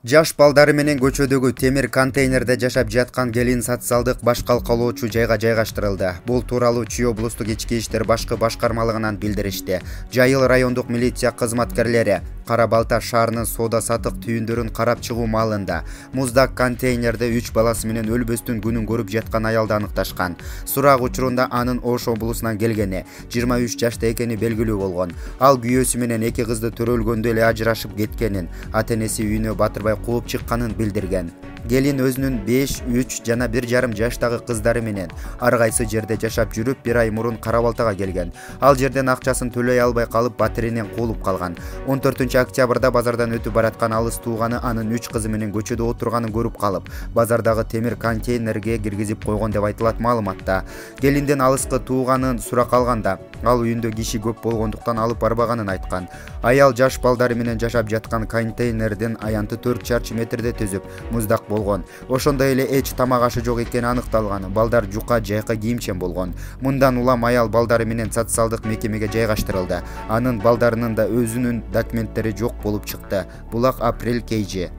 Жаш балдары менен көчөдөгү темир контейнерде жашап жаткан келин социалдык баш калкалоочу жайга жайгаштырылды. Бул тууралуу Чүй облустук ички иштер башкы башкармалыгынан билдиришти. Жайыл райондук милиция кызматкерлери Кара Балта шаарынын соода саттык түйүндөрүн карап чыгуу маалында муздак контейнерде 3 баласы менен өлбөстүн күнүн көрүп жаткан аялды аныкташкан. Сурак учурунда анын Ош облусунан келгени, 23 жашта экени белгилүү болгон. Ал күйөөсү менен 2 кызды төрөлгөндө эле ажырашып кеткенин, ата-энеси үйүнө батырбай кууп чыкканын билдирген. Келин өзүнүн 5, 3 жана 1,5 жаштагы кыздары менен ар кайсы жерде жашап жүрүп, 1 ай мурун Кара Балтага келген. Ал жерден акчасын төлөй албай калып, батиринен куулуп калган. 14 октябрда базардан өтүп бараткан алыс тууганы анын 3 кызы менен көчөдө отурганын көрүп калып, базардагы темир контейнерге киргизип койгон деп айтылат маалыматта. Келинден алыскы тууганын сурак алганда, ал үйүндө киши көп болгондуктан алып барбаганын айткан. Аял жаш балдары менен жашап жаткан контейнердин аянты 4 чарчы метрде түзүп, муздак болгон. Ошондой эле эч тамак ашы жок экени аныкталган. Балдар жука, жайка кийимчен болгон. Мындан улам аял балдары менен социалдык мекемеге жайгаштырылды. Анын балдарынын да өзүнүн документтери жок болуп чыкты. Булак Апрель KG.